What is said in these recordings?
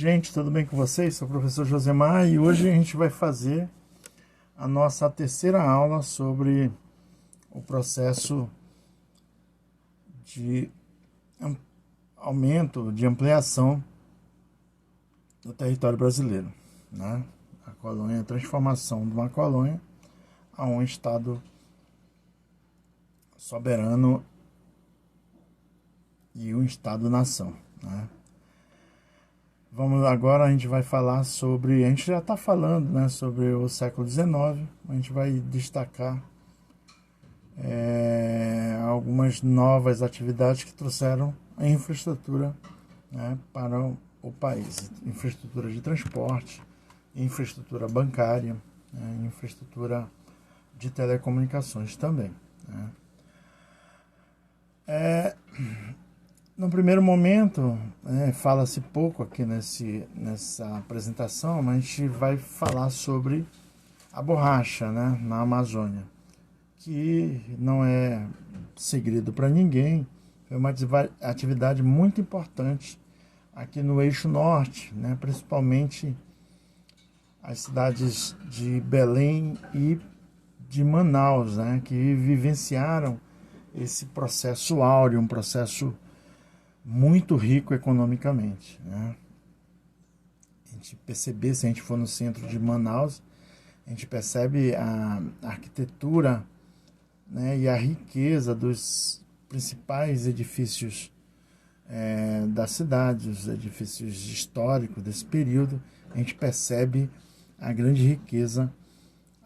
Gente, tudo bem com vocês? Sou o professor Josemar e hoje a gente vai fazer a nossa terceira aula sobre o processo de aumento, de ampliação do território brasileiro, né? A colônia, a transformação de uma colônia a um estado soberano e um estado-nação, né? Vamos agora, a gente vai falar sobre, a gente já está falando, né, sobre o século XIX, a gente vai destacar algumas novas atividades que trouxeram a infraestrutura, né, para o país, infraestrutura de transporte, infraestrutura bancária, né, infraestrutura de telecomunicações também, né. No primeiro momento, fala-se pouco aqui nessa apresentação, mas a gente vai falar sobre a borracha, né, na Amazônia, que não é segredo para ninguém, é uma atividade muito importante aqui no eixo norte, né, principalmente as cidades de Belém e de Manaus, né, que vivenciaram esse processo áureo, um processo muito rico economicamente, né? A gente perceber, se a gente for no centro de Manaus, a gente percebe a arquitetura, né, e a riqueza dos principais edifícios da cidade, os edifícios históricos desse período. A gente percebe a grande riqueza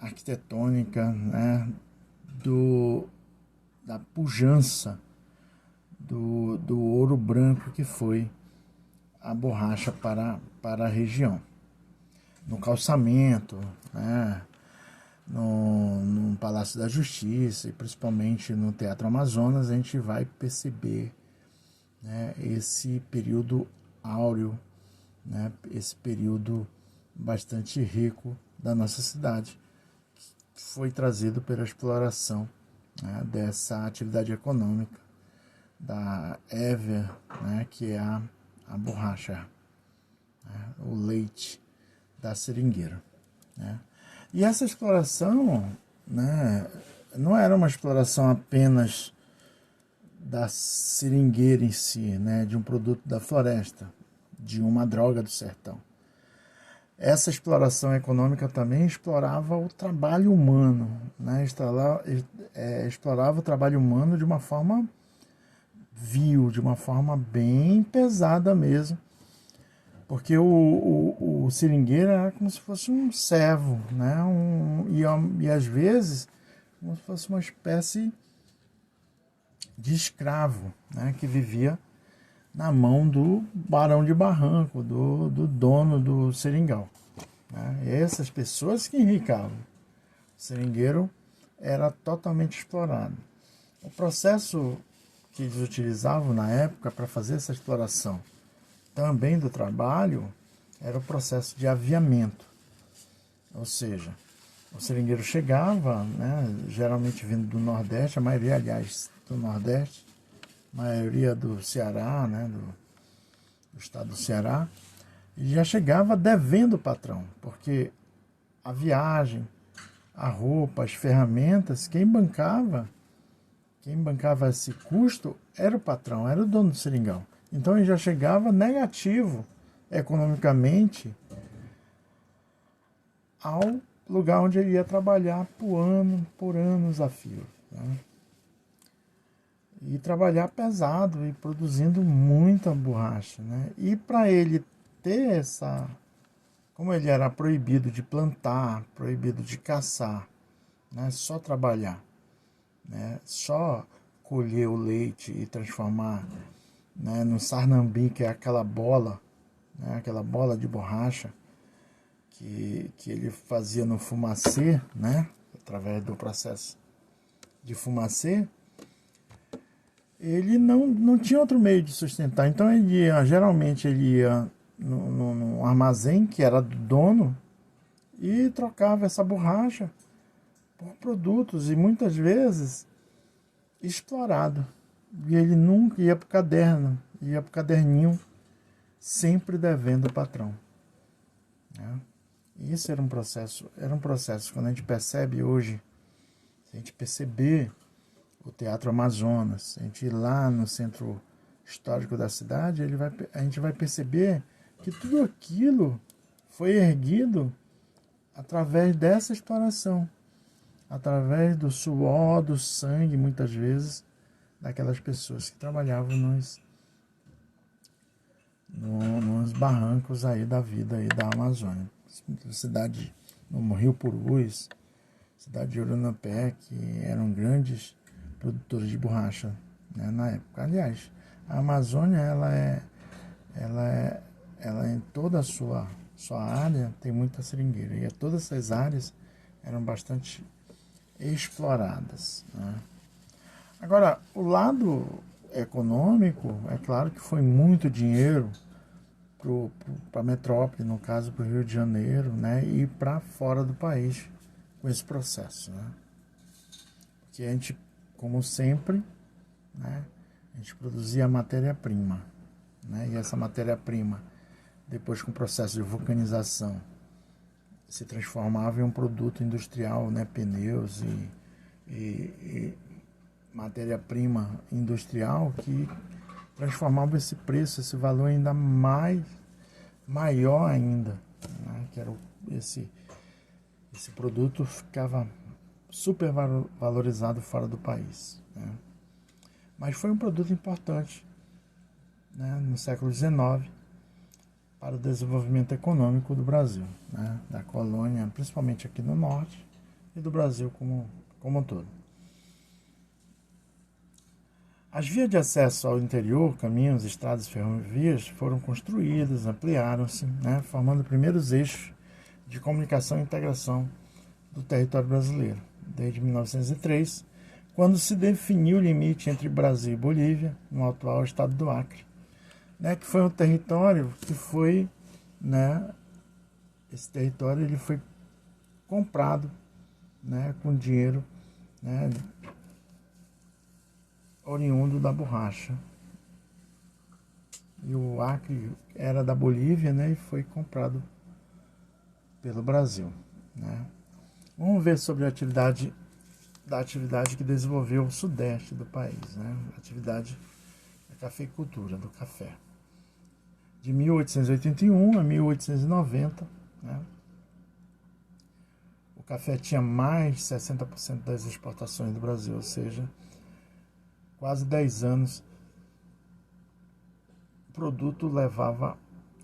arquitetônica, né, da pujança do ouro branco que foi a borracha para a região. No calçamento, né, no Palácio da Justiça e principalmente no Teatro Amazonas, a gente vai perceber, né, esse período áureo, né, esse período bastante rico da nossa cidade, que foi trazido pela exploração, né, dessa atividade econômica da Évia, né, que é a borracha, né, o leite da seringueira, né. E essa exploração, né, não era uma exploração apenas da seringueira em si, né, de um produto da floresta, de uma droga do sertão. Essa exploração econômica também explorava o trabalho humano, né, explorava o trabalho humano de uma forma vil, de uma forma bem pesada mesmo, porque o seringueiro era como se fosse um servo, né? E às vezes como se fosse uma espécie de escravo, né, que vivia na mão do barão de barranco, do dono do seringal, né? E essas pessoas que enricavam. O seringueiro era totalmente explorado. O processo que eles utilizavam na época para fazer essa exploração também do trabalho era o processo de aviamento. Ou seja, o seringueiro chegava, né, geralmente vindo do Nordeste, a maioria, aliás, do Nordeste, a maioria do Ceará, né, do estado do Ceará, e já chegava devendo o patrão, porque a viagem, a roupa, as ferramentas, quem bancava esse custo era o patrão, era o dono do seringal. Então ele já chegava negativo economicamente ao lugar onde ele ia trabalhar por anos a fio, né? E trabalhar pesado e produzindo muita borracha, né? E para ele ter como ele era proibido de plantar, proibido de caçar, né? Só trabalhar, né, só colher o leite e transformar, né, no sarnambi, que é aquela bola, né, aquela bola de borracha que ele fazia no fumacê, né, através do processo de fumacê. Ele não tinha outro meio de sustentar. Então geralmente ele ia no armazém que era do dono e trocava essa borracha por produtos, e muitas vezes explorado. E ele nunca ia para o caderninho sempre devendo o patrão, né? E isso era um processo, quando a gente percebe hoje, se a gente perceber o Teatro Amazonas, se a gente ir lá no centro histórico da cidade, a gente vai perceber que tudo aquilo foi erguido através dessa exploração, através do suor, do sangue, muitas vezes, daquelas pessoas que trabalhavam nos barrancos aí da vida aí da Amazônia. Cidade, no Rio Purus, cidade de Urunapé, que eram grandes produtores de borracha, né, na época. Aliás, a Amazônia, ela em toda a sua área tem muita seringueira, e todas essas áreas eram bastante exploradas, né? Agora, o lado econômico, é claro que foi muito dinheiro para a metrópole, no caso para o Rio de Janeiro, né, e para fora do país com esse processo, né? Porque a gente, como sempre, né, a gente produzia matéria-prima, né, e essa matéria-prima, depois com o processo de vulcanização, se transformava em um produto industrial, né, pneus e matéria-prima industrial que transformava esse preço, esse valor ainda maior ainda, né? Que era esse produto ficava super valorizado fora do país, né? Mas foi um produto importante, né, no século XIX para o desenvolvimento econômico do Brasil, né, da colônia, principalmente aqui no norte, e do Brasil como um todo. As vias de acesso ao interior, caminhos, estradas e ferrovias foram construídas, ampliaram-se, né, formando primeiros eixos de comunicação e integração do território brasileiro, desde 1903, quando se definiu o limite entre Brasil e Bolívia, no atual estado do Acre, né, que foi um território que foi, né, esse território ele foi comprado, né, com dinheiro, né, oriundo da borracha. E o Acre era da Bolívia, né, e foi comprado pelo Brasil, né. Vamos ver sobre a atividade que desenvolveu o sudeste do país, né, a atividade da cafeicultura, do café. De 1881 a 1890, né, o café tinha mais de 60% das exportações do Brasil, ou seja, quase 10 anos, o produto levava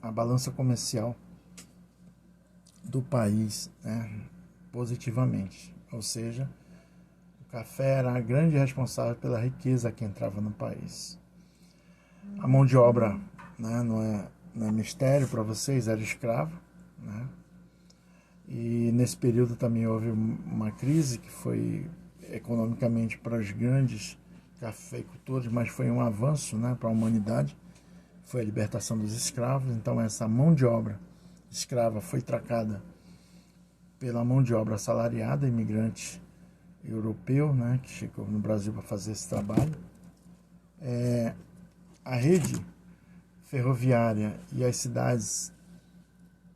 a balança comercial do país, né, positivamente. Ou seja, o café era a grande responsável pela riqueza que entrava no país. A mão de obra, né, não é mistério para vocês, era escrava, né? E nesse período também houve uma crise que foi economicamente para os grandes cafeicultores, mas foi um avanço, né, para a humanidade, foi a libertação dos escravos. Então essa mão de obra escrava foi trocada pela mão de obra assalariada, imigrante europeu, né, que chegou no Brasil para fazer esse trabalho. A rede ferroviária e as cidades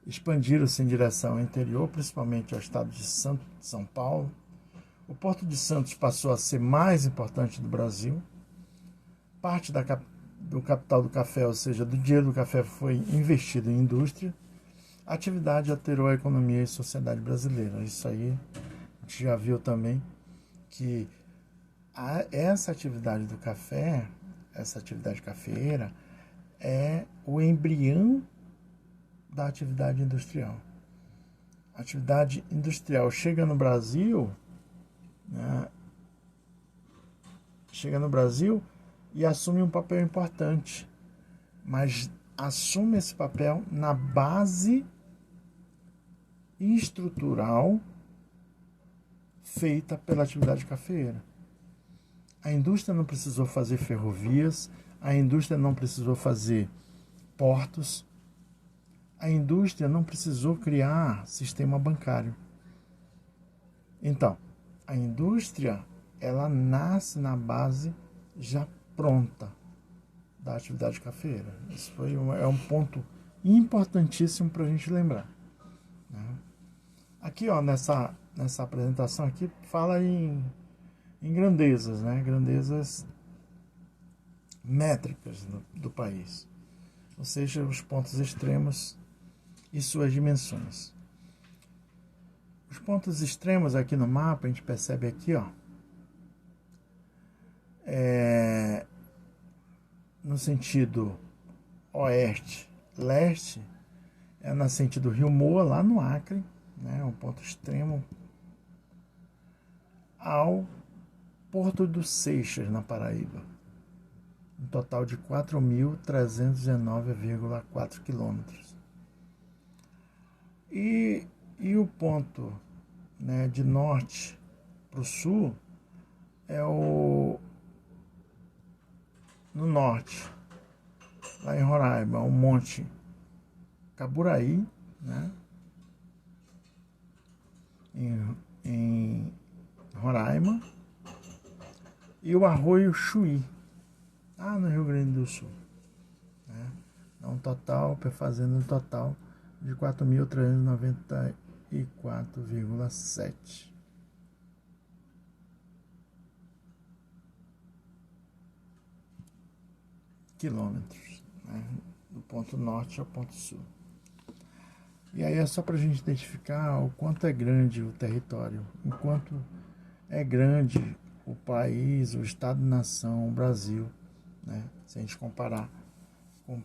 expandiram-se em direção ao interior, principalmente ao estado de São Paulo. O Porto de Santos passou a ser mais importante do Brasil. Parte do capital do café, ou seja, do dinheiro do café, foi investido em indústria. A atividade alterou a economia e a sociedade brasileira. Isso aí a gente já viu também que essa atividade do café, essa atividade cafeeira, é o embrião da atividade industrial. A atividade industrial chega no Brasil, né, e assume um papel importante, mas assume esse papel na base estrutural feita pela atividade cafeeira. A indústria não precisou fazer ferrovias, a indústria não precisou fazer portos, a indústria não precisou criar sistema bancário. Então, a indústria, ela nasce na base já pronta da atividade cafeeira. Isso é um ponto importantíssimo para a gente lembrar, né? Aqui, ó, nessa apresentação aqui, fala em grandezas, né? Grandezas métricas do país, ou seja, os pontos extremos e suas dimensões. Os pontos extremos aqui no mapa, a gente percebe aqui, ó, no sentido oeste-leste, é na sentido Rio Moa, lá no Acre, né, um ponto extremo, ao Porto do Seixas, na Paraíba, um total de 4.319,4 quilômetros. E o ponto, né, de norte para o sul é no norte, lá em Roraima, o Monte Caburaí, né, em Roraima, e o Arroio Chuí, lá no Rio Grande do Sul, né, fazendo um total de 4.394,7 quilômetros, né, do ponto norte ao ponto sul. E aí é só para a gente identificar o quanto é grande o território, o quanto é grande o país, o Estado-nação, o Brasil, né, se a gente comparar com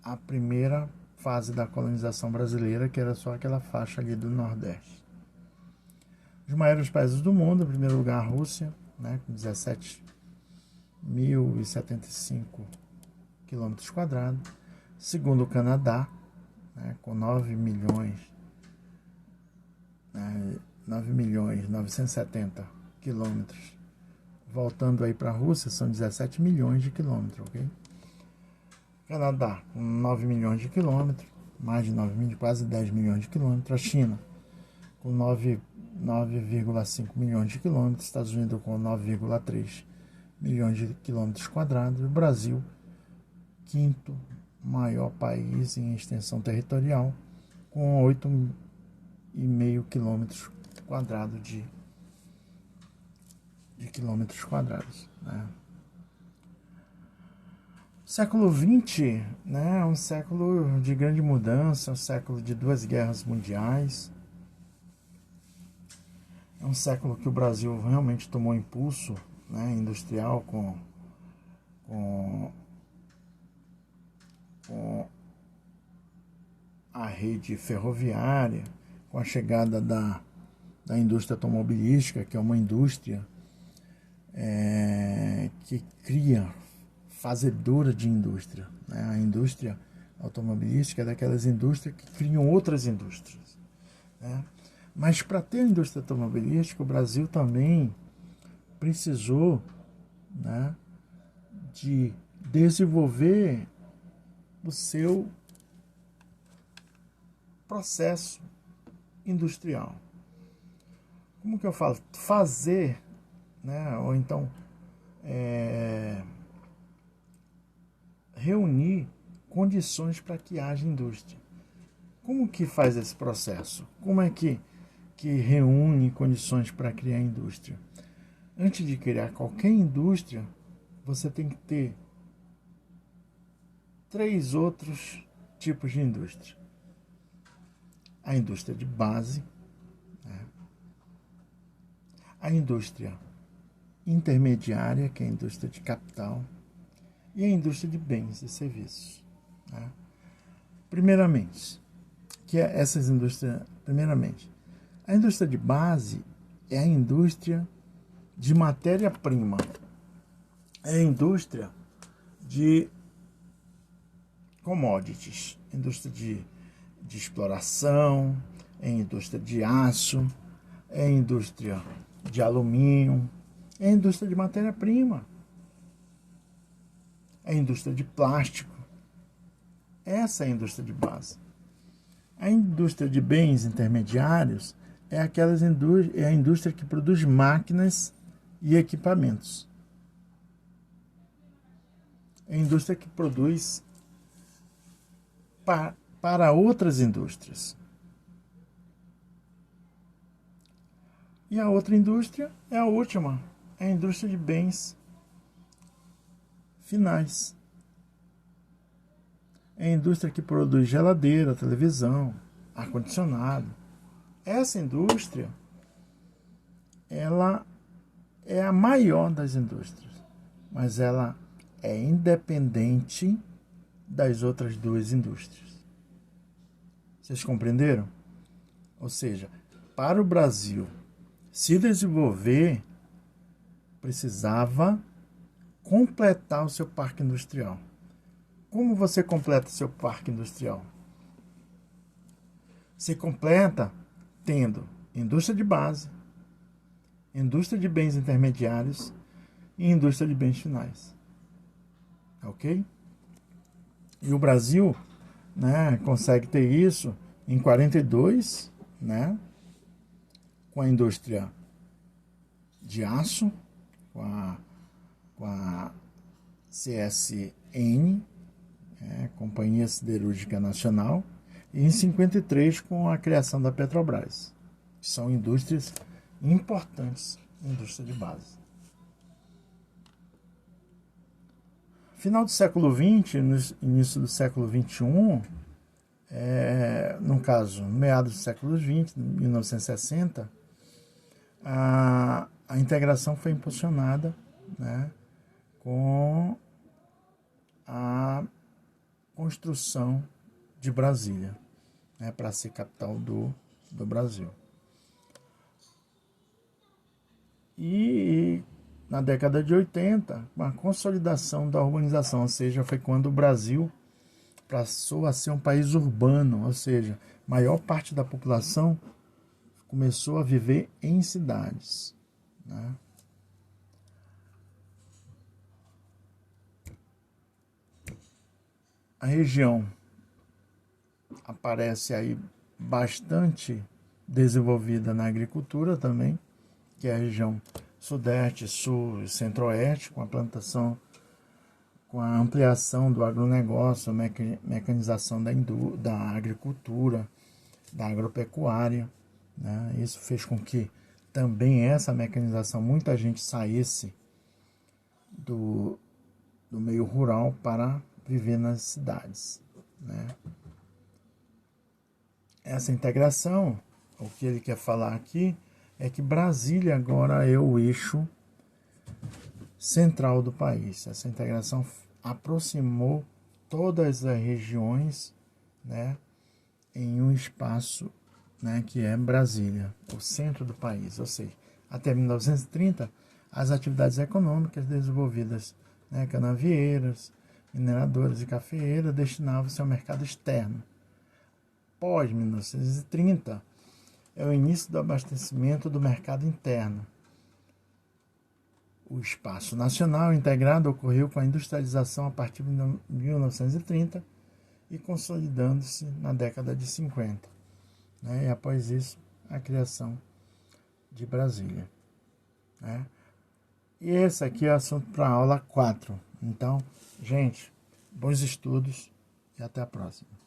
a primeira fase da colonização brasileira, que era só aquela faixa ali do Nordeste. Os maiores países do mundo, em primeiro lugar a Rússia, né, com 17.075 quilômetros quadrados. Segundo o Canadá, né, com 9.970 quilômetros. Voltando aí para a Rússia, são 17 milhões de quilômetros, ok? Canadá, com 9 milhões de quilômetros, mais de 9 milhões, quase 10 milhões de quilômetros. A China, com 9,5 milhões de quilômetros. Estados Unidos, com 9,3 milhões de quilômetros quadrados. E o Brasil, quinto maior país em extensão territorial, com 8,5 quilômetros quadrados de quilômetros quadrados, né? O século XX, né, é um século de grande mudança, um século de 2 guerras mundiais. É um século que o Brasil realmente tomou impulso, né, industrial com a rede ferroviária, com a chegada da indústria automobilística, que é uma indústria que cria, fazedora de indústria, né? A indústria automobilística é daquelas indústrias que criam outras indústrias, né? Mas para ter a indústria automobilística, o Brasil também precisou, né, de desenvolver o seu processo industrial. Como que eu falo? Fazer, né, ou então reunir condições para que haja indústria. Como que faz esse processo? Como é que reúne condições para criar indústria? Antes de criar qualquer indústria, você tem que ter 3 outros tipos de indústria. A indústria de base, né? A indústria intermediária, que é a indústria de capital, e a indústria de bens e serviços, né? Primeiramente, a indústria de base é a indústria de matéria-prima, é a indústria de commodities, indústria de exploração, é a indústria de aço, é a indústria de alumínio, é a indústria de matéria-prima, é a indústria de plástico. Essa é a indústria de base. A indústria de bens intermediários é a indústria que produz máquinas e equipamentos. é a indústria que produz para outras indústrias. E a outra indústria é a última, é a indústria de bens finais. É a indústria que produz geladeira, televisão, ar-condicionado. Essa indústria, ela é a maior das indústrias, mas ela é independente das outras duas indústrias. Vocês compreenderam? Ou seja, para o Brasil se desenvolver, precisava completar o seu parque industrial. Como você completa seu parque industrial? Você completa tendo indústria de base, indústria de bens intermediários e indústria de bens finais. Ok? E o Brasil, né, consegue ter isso em 42, né, com a indústria de aço, com a CSN, Companhia Siderúrgica Nacional, e em 53 com a criação da Petrobras, que são indústrias importantes, indústria de base. Final do século XX, no início do século XXI, no caso, meados do século XX, 1960, a integração foi impulsionada, né, com a construção de Brasília, né, para ser capital do Brasil. E na década de 80, a consolidação da urbanização, ou seja, foi quando o Brasil passou a ser um país urbano, ou seja, maior parte da população começou a viver em cidades, né? A região aparece aí bastante desenvolvida na agricultura também, que é a região sudeste, sul e centro-oeste, com a plantação, com a ampliação do agronegócio, a mecanização da agricultura, da agropecuária, né? Isso fez com que também essa mecanização, muita gente saísse do meio rural para viver nas cidades, né? Essa integração, o que ele quer falar aqui, é que Brasília agora é o eixo central do país. Essa integração aproximou todas as regiões, né, em um espaço, né, que é Brasília, o centro do país. Ou seja, até 1930, as atividades econômicas desenvolvidas, né, canavieiras, mineradoras e cafeeiras, destinavam-se ao mercado externo. Pós 1930, é o início do abastecimento do mercado interno. O espaço nacional integrado ocorreu com a industrialização a partir de 1930 e consolidando-se na década de 50. Né? E após isso, a criação de Brasília. Né? E esse aqui é o assunto para a aula 4. Então, gente, bons estudos e até a próxima.